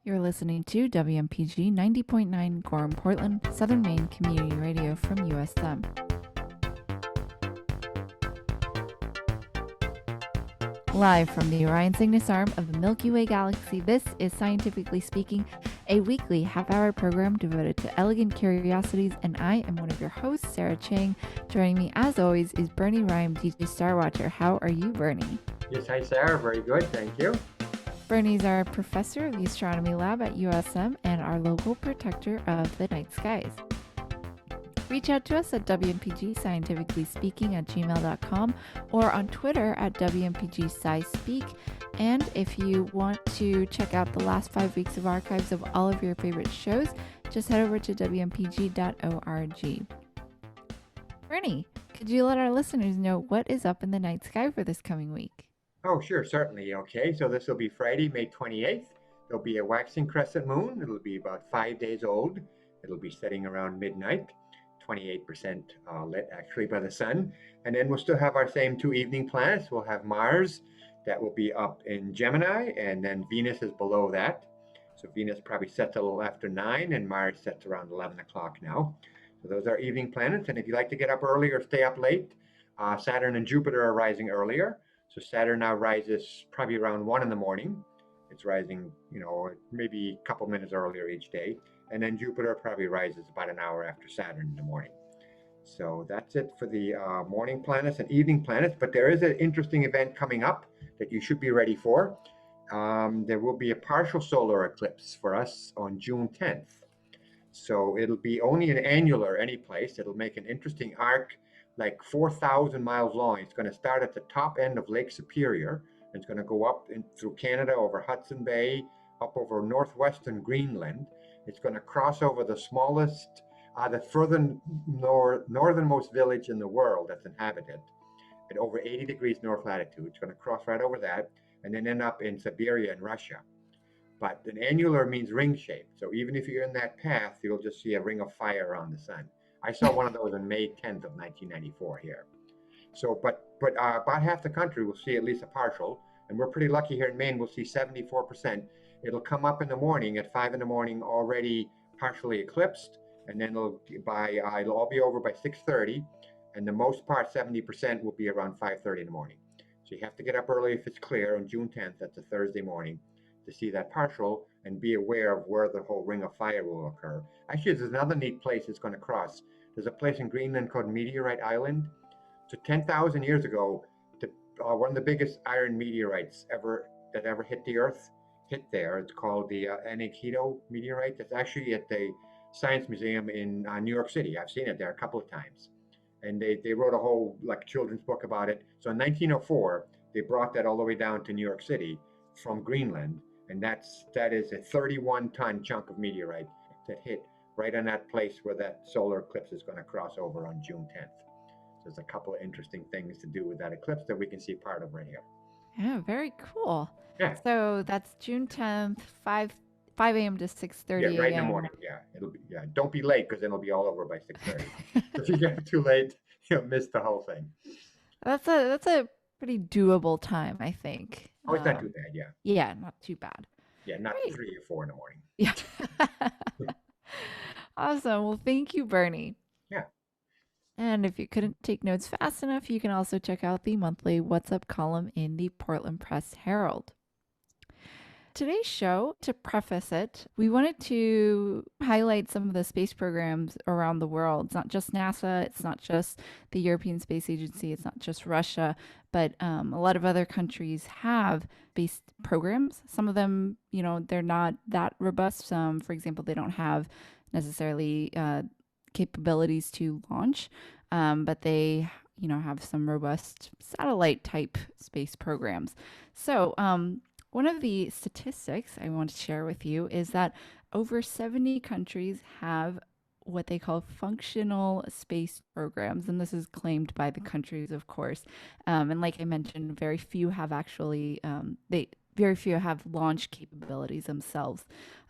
You're listening to WMPG 90.9 Gorham, Portland, Southern Maine Community Radio from USM. Live from the Orion Cygnus arm of the Milky Way galaxy, this is Scientifically Speaking, a weekly half-hour program devoted to elegant curiosities, and I am one of your hosts, Sarah Chang. Joining me, as always, is Bernie Rhyme, DJ Star Watcher. How are you, Bernie? Yes, hi, Sarah. Very good. Thank you. Bernie's our professor of the astronomy lab at USM and our local protector of the night skies. Reach out to us at WMPG Scientifically Speaking at gmail.com or on Twitter at WMPG SciSpeak. And if you want to check out the last 5 weeks of archives of all of your favorite shows, just head over to WMPG.org. Bernie, could you let our listeners know what is up in the night sky for this coming week? Oh, sure, certainly. Okay, so this will be Friday, May 28th. There'll be a waxing crescent moon. It'll be about 5 days old. It'll be setting around midnight, 28% lit actually by the sun. And then we'll still have our same two evening planets. We'll have Mars that will be up in Gemini, and then Venus is below that. So Venus probably sets a little after 9, and Mars sets around 11 o'clock now. So those are evening planets. And if you like to get up early or stay up late, Saturn and Jupiter are rising earlier. So Saturn now rises probably around 1 in the morning. It's rising, maybe a couple minutes earlier each day. And then Jupiter probably rises about an hour after Saturn in the morning. So that's it for the morning planets and evening planets. But there is an interesting event coming up that you should be ready for. There will be a partial solar eclipse for us on June 10th. So it'll be only an annular any place. It'll make an interesting arc like 4,000 miles long. It's going to start at the top end of Lake Superior. And it's going to go up through Canada, over Hudson Bay, up over northwestern Greenland. It's going to cross over the smallest, the northernmost village in the world that's inhabited at over 80 degrees north latitude. It's going to cross right over that and then end up in Siberia in Russia. But an annular means ring shape. So even if you're in that path, you'll just see a ring of fire around the sun. I saw one of those on May 10th of 1994 here. So, but about half the country will see at least a partial, and we're pretty lucky here in Maine. We'll see 74%. It'll come up in the morning at 5 in the morning, already partially eclipsed, and then it'll all be over by 6:30, and the most part, 70%, will be around 5:30 in the morning. So you have to get up early if it's clear on June 10th. That's a Thursday morning, to see that partial and be aware of where the whole ring of fire will occur. Actually, there's another neat place it's going to cross. There's a place in Greenland called Meteorite Island. So 10,000 years ago, one of the biggest iron meteorites that ever hit the Earth hit there. It's called the Anahito meteorite. It's actually at the Science Museum in New York City. I've seen it there a couple of times. And they wrote a whole children's book about it. So in 1904, they brought that all the way down to New York City from Greenland. And that is a 31-ton chunk of meteorite that hit right on that place where that solar eclipse is going to cross over on June 10th. So there's a couple of interesting things to do with that eclipse that we can see part of right here. Yeah, very cool. Yeah. So that's June 10th, 5 a.m. to 6:30 a.m. Yeah, right in the morning. Yeah, don't be late because then it'll be all over by 6:30. If you get too late, you'll miss the whole thing. That's a pretty doable time, I think. Oh, it's not too bad. Yeah. Yeah, not too bad. Yeah, not 3 or 4 in the morning. Yeah. Awesome. Well, thank you, Bernie. Yeah. And if you couldn't take notes fast enough, you can also check out the monthly What's Up column in the Portland Press Herald. Today's show, to preface it, we wanted to highlight some of the space programs around the world. It's not just NASA, it's not just the European Space Agency, it's not just Russia, but a lot of other countries have space programs. Some of them, they're not that robust. Some, for example, they don't have necessarily capabilities to launch, but they, have some robust satellite type space programs. So, one of the statistics I want to share with you is that over 70 countries have what they call functional space programs, and this is claimed by the countries, of course. And like I mentioned, very few have actually very few have launch capabilities themselves.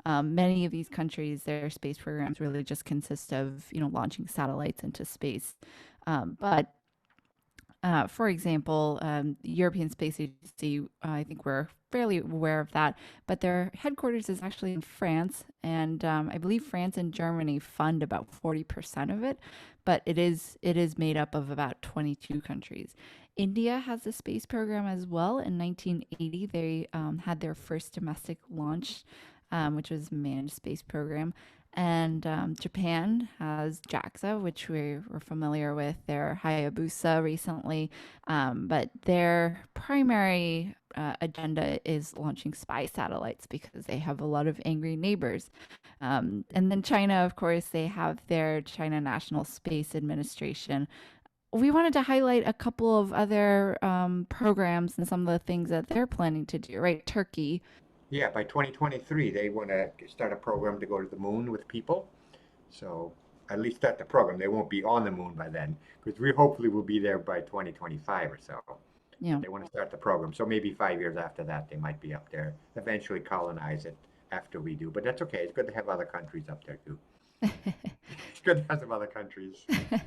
Many of these countries, their space programs really just consist of launching satellites into space, but For example, the European Space Agency, I think we're fairly aware of that, but their headquarters is actually in France, and I believe France and Germany fund about 40% of it, but it is made up of about 22 countries. India has a space program as well. In 1980, they had their first domestic launch, which was a manned space program. And Japan has JAXA, which we're familiar with, their Hayabusa recently. But their primary agenda is launching spy satellites because they have a lot of angry neighbors. And then China, of course, they have their China National Space Administration. We wanted to highlight a couple of other programs and some of the things that they're planning to do, right? Turkey. Yeah, by 2023, they want to start a program to go to the moon with people. So at least start the program. They won't be on the moon by then, because we hopefully will be there by 2025 or so. But Yeah. they want to start the program. So maybe 5 years after that, they might be up there, eventually colonize it after we do. But that's okay. It's good to have other countries up there too. It's good to have some other countries. Yeah.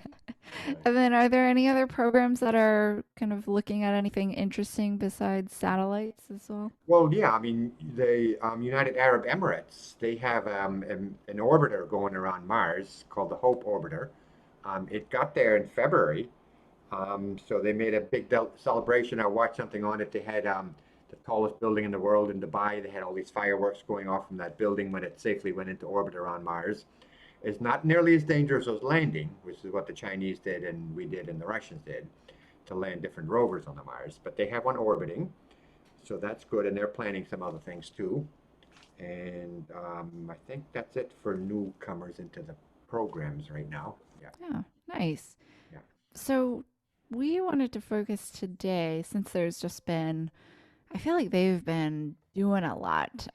And then, are there any other programs that are kind of looking at anything interesting besides satellites as well? Well, yeah, I mean, the United Arab Emirates, they have an orbiter going around Mars called the Hope Orbiter. It got there in February, so they made a big celebration. I watched something on it. They had the tallest building in the world in Dubai. They had all these fireworks going off from that building when it safely went into orbit around Mars. It's not nearly as dangerous as landing, which is what the Chinese did and we did and the Russians did to land different rovers on the Mars. But they have one orbiting, so that's good. And they're planning some other things too. And I think that's it for newcomers into the programs right now. Yeah, Yeah, nice. yeah. So, we wanted to focus today, since there's just been, I feel like they've been doing a lot,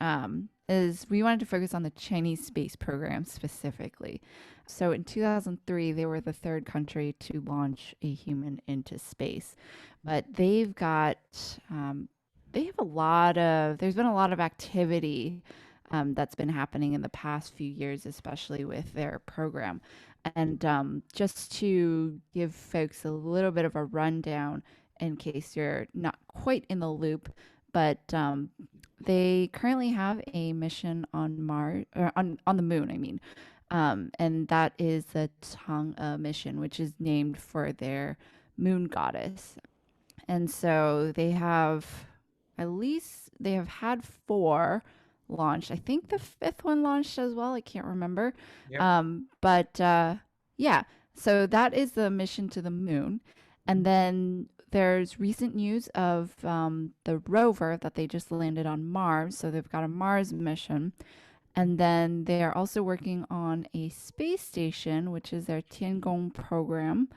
is we wanted to focus on the Chinese space program specifically. So, in 2003, they were the third country to launch a human into space. But um, they have a lot of, there's been a lot of activity that's been happening in the past few years, especially with their program. And just to give folks a little bit of a rundown in case you're not quite in the loop, but they currently have a mission on Mars, or on the moon, I mean. And that is the Chang'e mission, which is named for their moon goddess. And so they have had four launched. I think the fifth one launched as well. I can't remember. Yep. But yeah, so that is the mission to the moon. And then there's recent news of the rover that they just landed on Mars. So they've got a Mars mission. And then they are also working on a space station, which is their Tiangong program.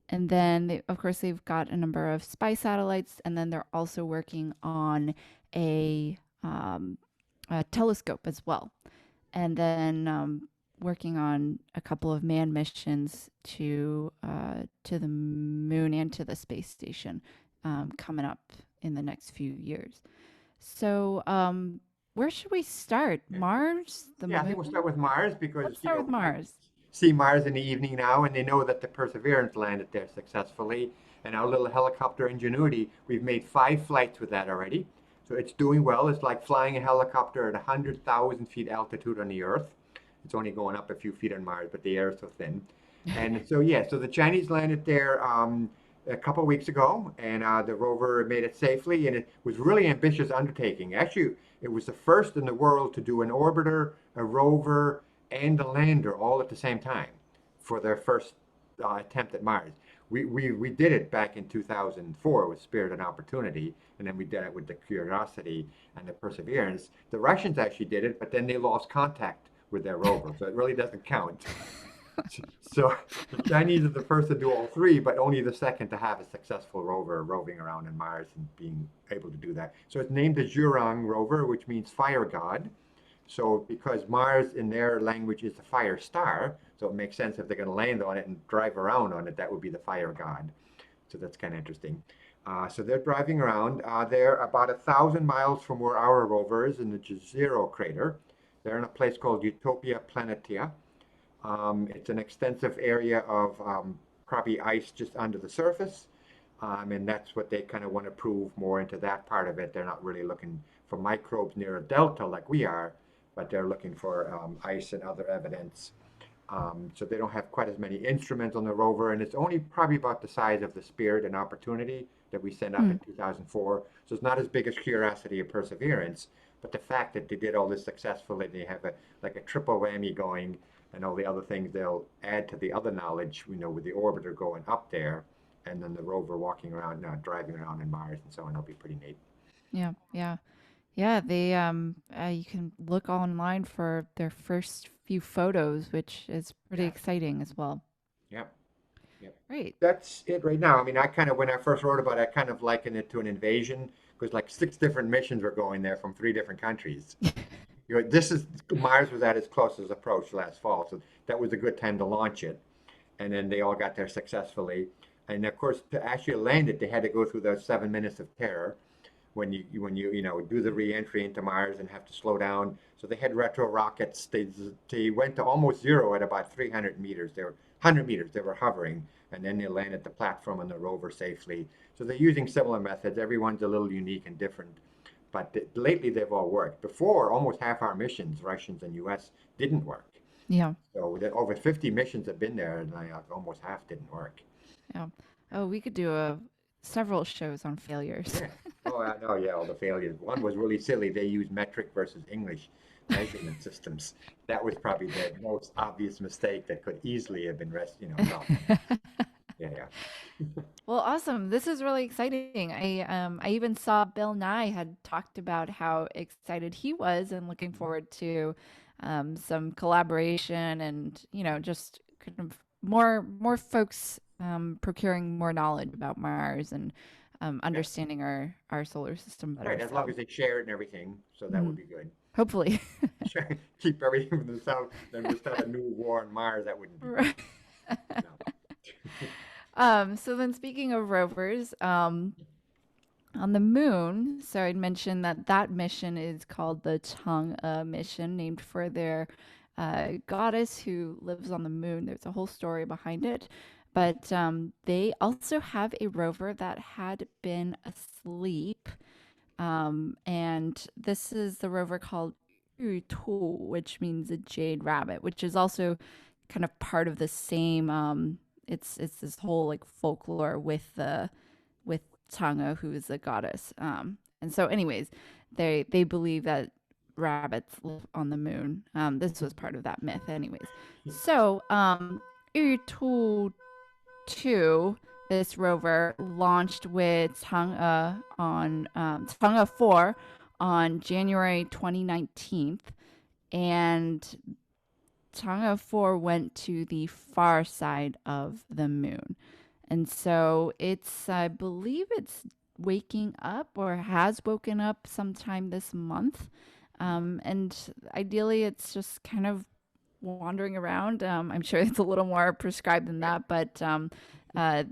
And then, of course, they've got a number of spy satellites. And then they're also working on a, um, a telescope as well. And then working on a couple of manned missions to the moon and to the space station coming up in the next few years. So, where should we start? Yeah. Mars, the Yeah, I think we'll start moon? with Mars because, Let's start with people Mars. see Mars in the evening now and they know that the Perseverance landed there successfully. And our little helicopter Ingenuity, we've made 5 flights with that already. So it's doing well. It's like flying a helicopter at 100,000 feet altitude on the Earth. It's only going up a few feet on Mars, but the air is so thin. And so, yeah, so the Chinese landed there a couple of weeks ago, and the rover made it safely, and it was really ambitious undertaking. Actually, it was the first in the world to do an orbiter, a rover, and a lander all at the same time for their first attempt at Mars. We did it back in 2004 with Spirit and Opportunity, and then we did it with the Curiosity and the Perseverance. The Russians actually did it, but then they lost contact with their rover, so it really doesn't count. So the Chinese are the first to do all three, but only the second to have a successful rover roving around in Mars and being able to do that. So it's named the Zhurong rover, which means fire god. So because Mars in their language is a fire star, so it makes sense if they're going to land on it and drive around on it, that would be the fire god. So that's kind of interesting. So they're driving around. They're about 1,000 miles from where our rover is in the Jezero crater. They're in a place called Utopia Planitia. It's an extensive area of probably ice just under the surface. And that's what they kind of want to prove more into that part of it. They're not really looking for microbes near a delta like we are, but they're looking for ice and other evidence. So they don't have quite as many instruments on the rover, and it's only probably about the size of the Spirit and Opportunity that we sent up Hmm. in 2004. So it's not as big as Curiosity or Perseverance, but the fact that they did all this successfully, they have like a triple whammy going, and all the other things they'll add to the other knowledge, with the orbiter going up there, and then the rover walking around, driving around in Mars and so on. It'll be pretty neat. Yeah, yeah. Yeah, they you can look online for their first few photos, which is pretty Yeah, exciting as well. yeah, yeah. Right. That's it right now. I mean, when I first wrote about it, I kind of likened it to an invasion because like six different missions were going there from three different countries. This is Mars was at its closest approach last fall, so that was a good time to launch it. And then they all got there successfully. And of course, to actually land it, they had to go through those 7 minutes of terror when you do the reentry into Mars and have to slow down. So they had retro rockets. They went to almost zero at about 300 meters. They were 100 meters. They were hovering, and then they landed the platform on the rover safely. So they're using similar methods. Everyone's a little unique and different. But lately, they've all worked. Before, almost half our missions, Russians and U.S., didn't work. Yeah. So over 50 missions have been there, and almost half didn't work. Yeah. Oh, we could do several shows on failures. Yeah. Oh, I know. Yeah, all the failures. One was really silly. They used metric versus English measurement systems. That was probably the most obvious mistake that could easily have been solved. Yeah, yeah. Well, awesome. This is really exciting. I even saw Bill Nye had talked about how excited he was and looking forward to some collaboration and, just kind of more folks procuring more knowledge about Mars and Yeah. understanding our solar system better. Right. As long So, as they share it and everything, so that would mhm, be good. hopefully. Keep everything from the south, then we'll start a new war on Mars. That wouldn't be good. Right. No. So then speaking of rovers, on the moon, so I'd mentioned that mission is called the Chang'e mission, named for their goddess who lives on the moon. There's a whole story behind it. But they also have a rover that had been asleep. And this is the rover called Yutu, which means a jade rabbit, which is also kind of part of the same it's this whole like folklore with Chang'e, who is a goddess. And so, anyways, they believe that rabbits live on the moon. This was part of that myth, anyways. So, Yutu 2, this rover launched with Chang'e on Chang'e 4 on January 2019, and Chang'e 4 went to the far side of the moon. And so I believe it's waking up or has woken up sometime this month. And ideally, it's just kind of wandering around. I'm sure it's a little more prescribed than that, but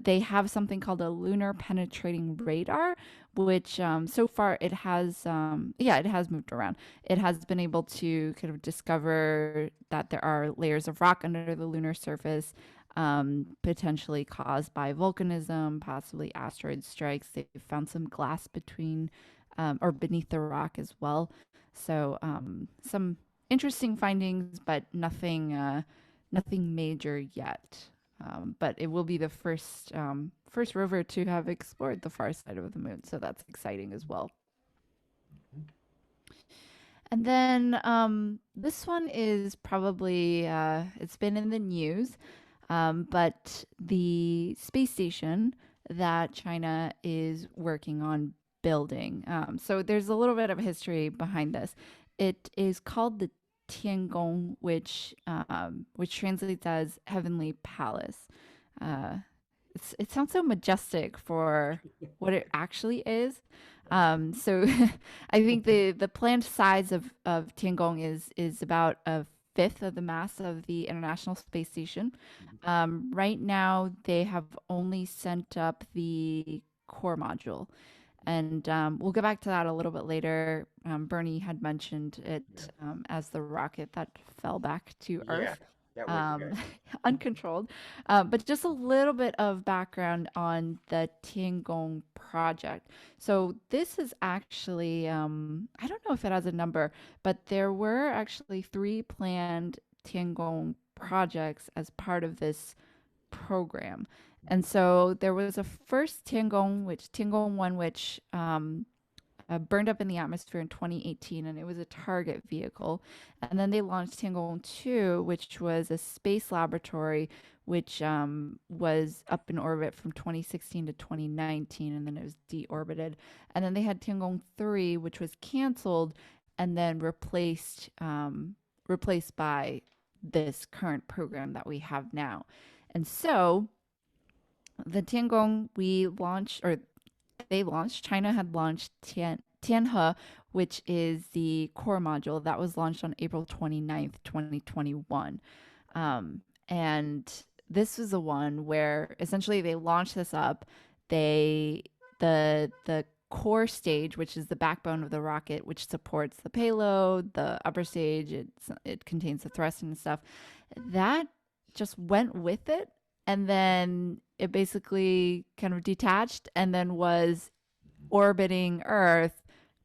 they have something called a lunar penetrating radar, which so far it has moved around. It has been able to kind of discover that there are layers of rock under the lunar surface, potentially caused by volcanism, possibly asteroid strikes. They found some glass between or beneath the rock as well. So some interesting findings, but nothing major yet. But it will be the first rover to have explored the far side of the moon, so that's exciting as well. And then this one is probably it's been in the news, but the space station that China is working on building. So there's a little bit of history behind this. It is called the Tiangong, which translates as heavenly palace. Uh, it sounds so majestic for what it actually is. So I think the planned size of Tiangong is about a fifth of the mass of the International Space Station. Right now, they have only sent up the core module. And we'll get back to that a little bit later. Bernie had mentioned it Yeah. as the rocket that fell back to Yeah. Earth. That was um, good. uncontrolled. But just a little bit of background on the Tiangong project. So this is actually, I don't know if it has a number, but there were actually three planned Tiangong projects as part of this program. And so there was a first Tiangong, which Tiangong 1, which burned up in the atmosphere in 2018, and it was a target vehicle. And then they launched Tiangong 2, which was a space laboratory, which was up in orbit from 2016 to 2019, and then it was deorbited. And then they had Tiangong 3, which was canceled and then replaced by this current program that we have now. And so the Tiangong we launched, or they launched, China had launched Tianhe, which is the core module that was launched on April 29th, 2021. And this was the one where essentially they launched this up. They, the core stage, which is the backbone of the rocket, which supports the payload, the upper stage, it contains the thrust and stuff, that just went with it. And then it basically kind of detached and then was orbiting Earth,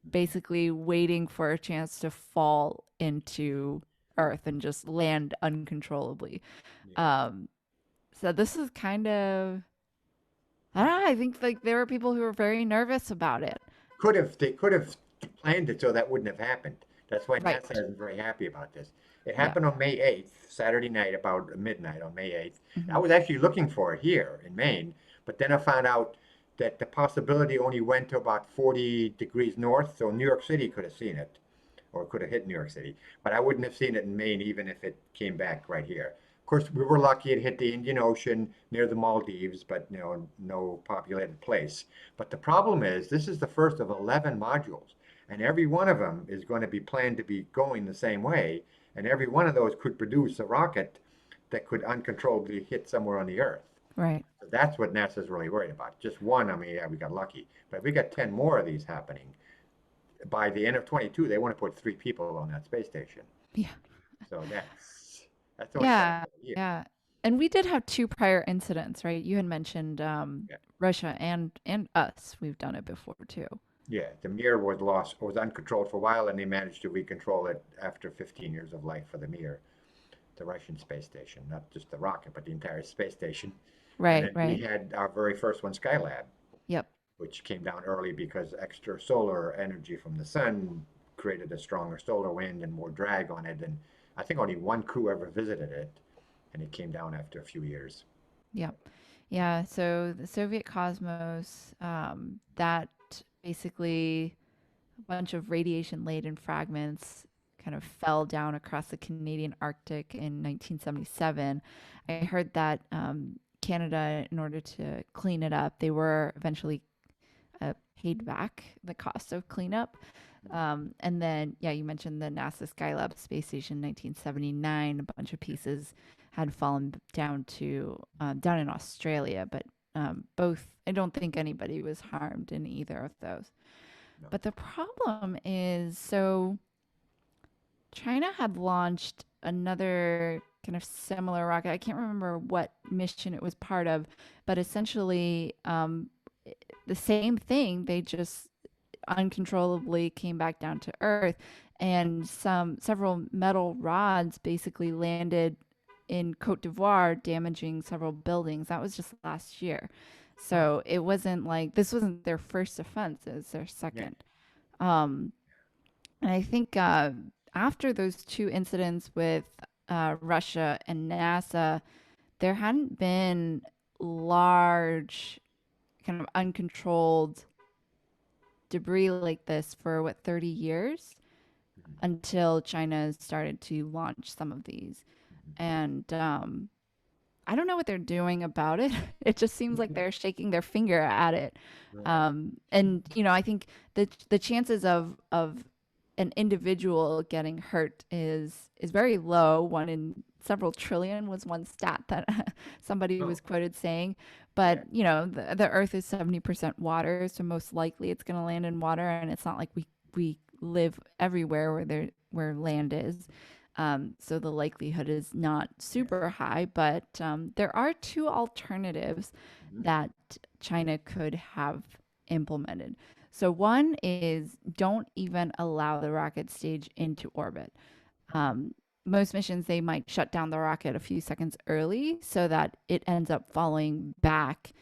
basically waiting for a chance to fall into Earth and just land uncontrollably. Yeah. Um, so this is kind of, I don't know, I think like there were people who were very nervous about it. They could have planned it so that wouldn't have happened. That's why NASA Right. isn't very happy about this. It Yeah. happened on May 8th, Saturday night, about midnight on May 8th. I Hmm. was actually looking for it here in Maine, but then I found out that the possibility only went to about 40 degrees north, so New York City could have seen it, or could have hit New York City. But I wouldn't have seen it in Maine even if it came back right here. Of course, we were lucky it hit the Indian Ocean near the Maldives, but no populated place. But the problem is, this is the first of 11 modules, and every one of them is going to be planned to be going the same way, and every one of those could produce a rocket that could uncontrollably hit somewhere on the Earth. Right. So that's what NASA's really worried about. Just one, I mean, yeah, we got lucky. But if we got 10 more of these happening, by the end of 22, they want to put 3 people on that space station. Yeah. So that's only got Yeah. another year. Yeah. And we did have two prior incidents, right? You had mentioned Yeah. Russia and us. We've done it before too. Yeah, the Mir was lost, was uncontrolled for a while, and they managed to recontrol it after 15 years of life for the Mir, the Russian space station, not just the rocket, but the entire space station. And Right, then we right. had our very first one, Skylab, Yep. which came down early because extra solar energy from the sun created a stronger solar wind and more drag on it. And I think only one crew ever visited it, and it came down after a few years. Yep. Yeah. So the Soviet Cosmos, that basically a bunch of radiation laden fragments kind of fell down across the Canadian Arctic in 1977. I heard that Canada, in order to clean it up, they were eventually paid back the cost of cleanup. And then, yeah, you mentioned the NASA Skylab space station in 1979. A bunch of pieces had fallen down to down in Australia, but both, I don't think anybody was harmed in either of those. No. But the problem is, so China had launched another kind of similar rocket. I can't remember what mission it was part of, but essentially the same thing. They just uncontrollably came back down to Earth, and several metal rods basically landed in Cote d'Ivoire, damaging several buildings. That was just last year. Oh, So it wasn't like this wasn't their first offense; it was their yeah. second. Um, and I think after those two incidents with Russia and NASA, there hadn't been large, kind of uncontrolled debris like this for what, 30 years Mhm, until China started to launch some of these. And I don't know what they're doing about it. It just seems like mhm. they're shaking their finger at it. Right. And I think the chances of an individual getting hurt is very low. One in several trillion was one stat that somebody Oh, was quoted saying. yeah. But the Earth is 70% water, so most likely it's going to land in water, and it's not like we live everywhere where land is. So the likelihood is not Yeah. super high, but there are two alternatives Mhm. that China could have implemented. So one is don't even allow the rocket stage into orbit. Um, Most missions, they might shut down the rocket a few seconds early so that it ends up falling back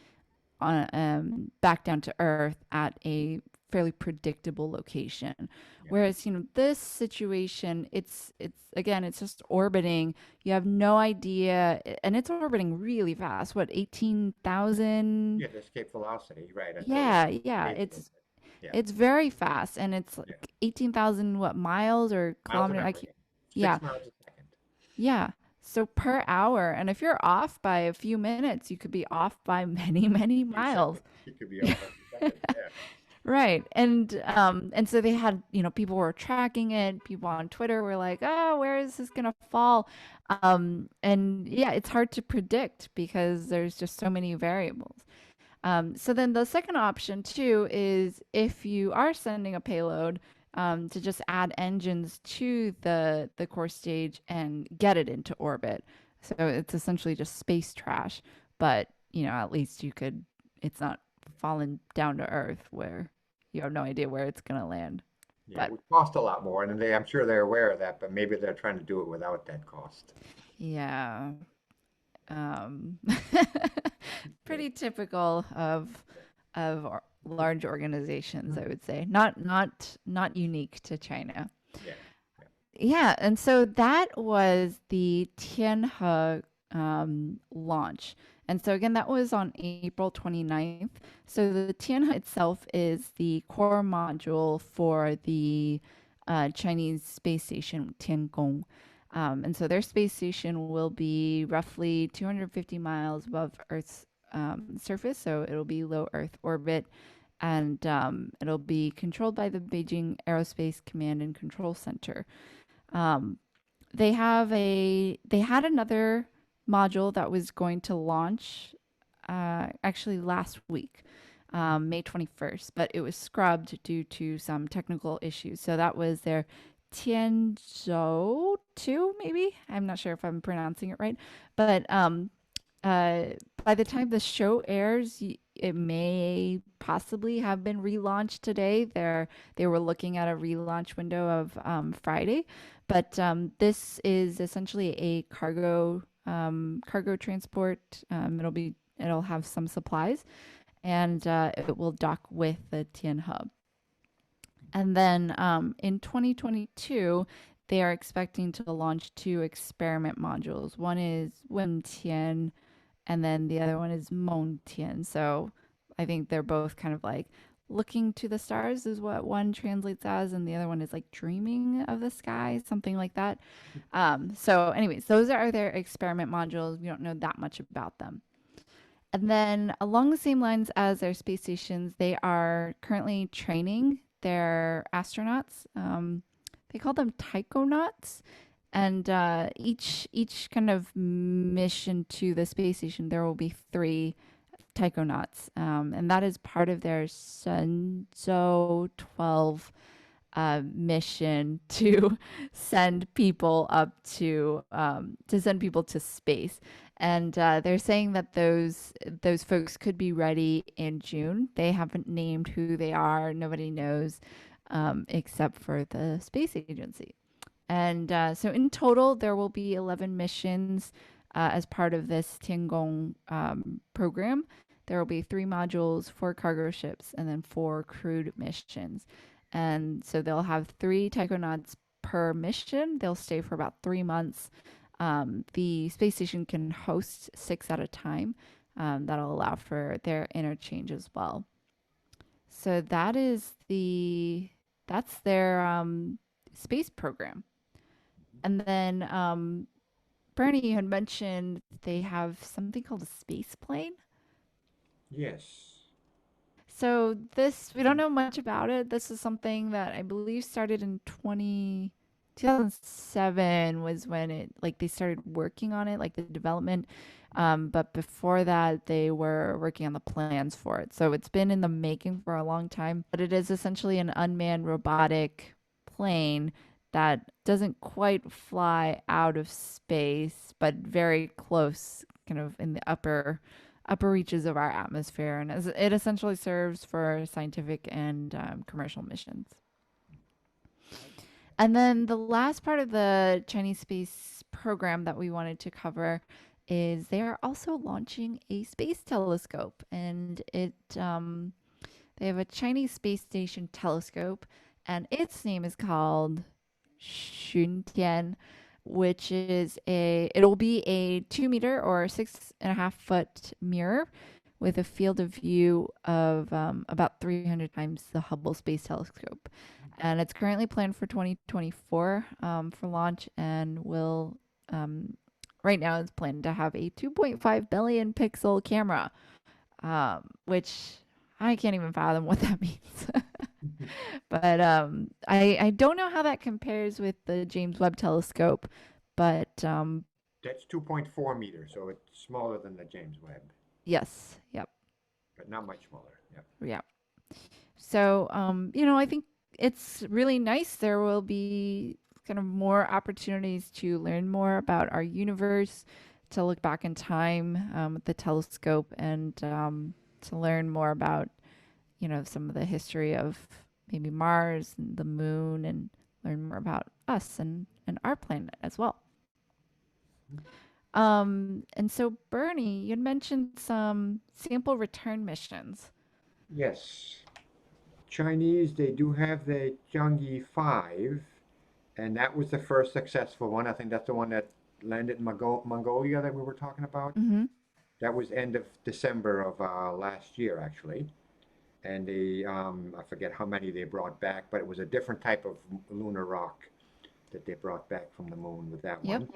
down to Earth at a fairly predictable location. Yeah. Whereas, this situation, it's again, it's just orbiting. You have no idea, and it's orbiting really fast. What, 18,000? Yeah, the escape velocity, right? Until it Yeah, yeah. behaves a little bit. Yeah. It's very fast, and it's Yeah. like 18,000 what, miles or Miles an kilometers? hour. Yeah. Yeah, 6 miles a second. yeah. So per hour, and if you're off by a few minutes, you could be off by many, many A few miles. seconds. You could be off a few seconds. Yeah. Right. And so they had, people were tracking it. People on Twitter were like, "Oh, where is this going to fall?" And yeah, it's hard to predict because there's just so many variables. So then the second option too is if you are sending a payload, to just add engines to the core stage and get it into orbit. So it's essentially just space trash, but at least it's not falling down to Earth where you have no idea where it's gonna land. Yeah, it But would cost a lot more, and I'm sure they're aware of that, but maybe they're trying to do it without that cost. yeah, um, Yeah. pretty typical of large organizations, I would say. Not unique to China. Yeah. Yeah, and so that was the Tianhe launch. And so again, that was on April 29th. So the Tianhe itself is the core module for the Chinese space station Tiangong. And so their space station will be roughly 250 miles above Earth's surface. So it'll be low Earth orbit, and it'll be controlled by the Beijing Aerospace Command and Control Center. Um, they had another module that was going to launch actually last week, May 21st, but it was scrubbed due to some technical issues. So that was their Tianzhou 2, maybe. I'm not sure if I'm pronouncing it right, but uh, by the time the show airs, it may possibly have been relaunched today. They were looking at a relaunch window of Friday, but this is essentially a cargo transport. It'll have some supplies, and it will dock with the Tien Hub. And then in 2022, they are expecting to launch two experiment modules. One is Wentian, and then the other one is Montian. So I think they're both kind of like looking to the stars, is what one translates as, and the other one is like dreaming of the sky, something like that. So, anyways, those are their experiment modules. We don't know that much about them. And then, along the same lines as their space stations, they are currently training their astronauts. They call them taikonauts, and each kind of mission to the space station, there will be three taikonauts, and that is part of their Shenzhou 12 mission to send people up to send people to space. And they're saying that those folks could be ready in June. They haven't named who they are. Nobody knows, except for the space agency. And so in total, there will be 11 missions as part of this Tiangong program. There will be 3 modules, 4 cargo ships, and then 4 crewed missions. And so they'll have 3 taikonauts per mission. They'll stay for about 3 months. The space station can host 6 at a time. That'll allow for their interchange as well. So that's their space program. And then Bernie, you had mentioned they have something called a space plane. Yes. So we don't know much about it. This is something that I believe started in 2007 was when they started working on it, like the development. But before that, they were working on the plans for it. So it's been in the making for a long time. But it is essentially an unmanned robotic plane that doesn't quite fly out of space, but very close, kind of in the upper reaches of our atmosphere, and it essentially serves for scientific and commercial missions. And then the last part of the Chinese space program that we wanted to cover is they are also launching a space telescope, and they have a Chinese space station telescope, and its name is called Xuntian, which is it'll be a 2 meter or 6.5 foot mirror with a field of view of about 300 times the Hubble Space Telescope. And it's currently planned for 2024 for launch, and will right now it's planned to have a 2.5 billion pixel camera, which I can't even fathom what that means. But I don't know how that compares with the James Webb Telescope, but That's 2.4 meters, so it's smaller than the James Webb, yes, yep, but not much smaller. Yeah. yeah. So I think it's really nice. There will be kind of more opportunities to learn more about our universe, to look back in time with the telescope, and to learn more about some of the history of maybe Mars and the moon, and learn more about us and our planet as well. And so, Bernie, you had mentioned some sample return missions. Yes. Chinese, they do have the Chang'e 5, and that was the first successful one. I think that's the one that landed in Mongolia that we were talking about. Mm-hmm. That was end of December of last year, actually. And I forget how many they brought back, but it was a different type of lunar rock that they brought back from the moon with that Yep. one.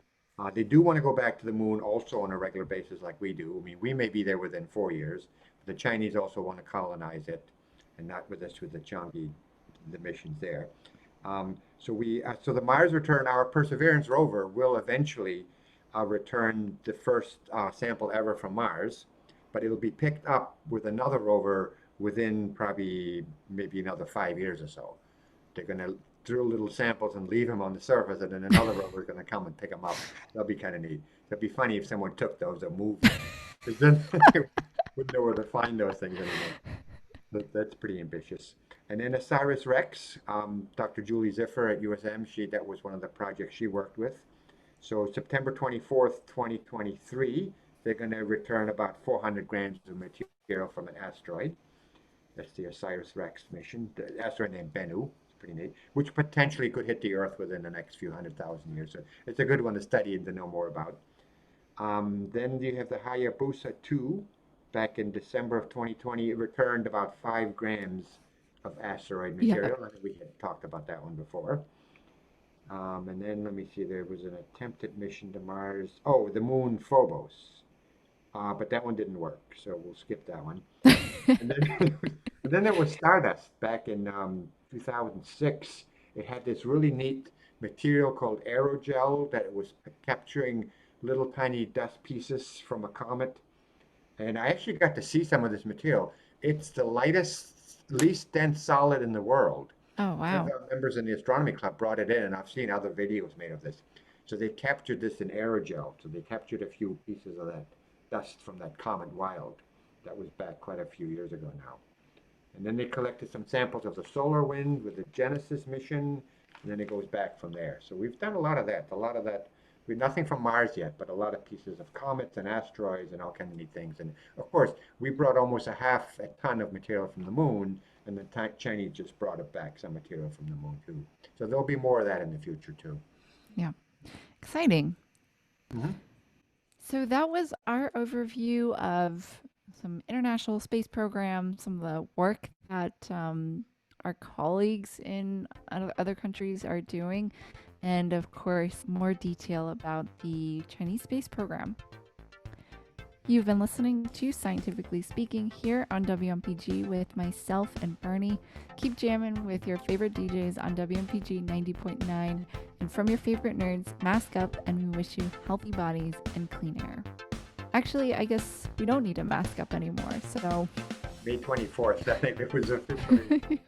They do want to go back to the moon also on a regular basis like we do. I mean, we may be there within 4 years. But the Chinese also want to colonize it, and not with us with the Chang'e, the missions there. So the Mars return, our Perseverance rover will eventually return the first sample ever from Mars, but it'll be picked up with another rover within probably maybe another 5 years or so. They're going to drill little samples and leave them on the surface, and then another rover is going to come and pick them up. That'll be kind of neat. It'd be funny if someone took those and moved them, because then they wouldn't know where to find those things anymore. That's pretty ambitious. And then OSIRIS-REx, Dr. Julie Ziffer at USM, that was one of the projects she worked with. So September 24th, 2023, they're going to return about 400 grams of material from an asteroid. That's the OSIRIS-REx mission. The asteroid named Bennu. It's pretty neat, which potentially could hit the Earth within the next few 100,000 years. So it's a good one to study and to know more about. Then you have the Hayabusa 2. Back in December of 2020, it returned about 5 grams of asteroid material. Yeah. I think we had talked about that one before. And then let me see, there was an attempted mission to Mars. Oh, the moon Phobos. But that one didn't work, so we'll skip that one. And then there was Stardust back in 2006. It had this really neat material called aerogel that was capturing little tiny dust pieces from a comet. And I actually got to see some of this material. It's the lightest, least dense solid in the world. Oh, One of wow. our members in the astronomy club brought it in, and I've seen other videos made of this. So they captured this in aerogel. So they captured a few pieces of that dust from that comet Wild. That was back quite a few years ago now. And then they collected some samples of the solar wind with the Genesis mission, and then it goes back from there. So we've done a lot of that. We've nothing from Mars yet, but a lot of pieces of comets and asteroids and all kinds of neat things. And of course, we brought almost a ton of material from the moon, and the Chinese just brought it back, some material from the moon too. So there'll be more of that in the future too. Yeah. Exciting. Mm-hmm. So that was our overview of some international space programs, some of the work that our colleagues in other countries are doing, and of course, more detail about the Chinese space program. You've been listening to Scientifically Speaking here on WMPG with myself and Bernie. Keep jamming with your favorite DJs on WMPG 90.9. And from your favorite nerds, mask up, and we wish you healthy bodies and clean air. Actually, I guess we don't need to mask up anymore, so... May 24th, I think it was officially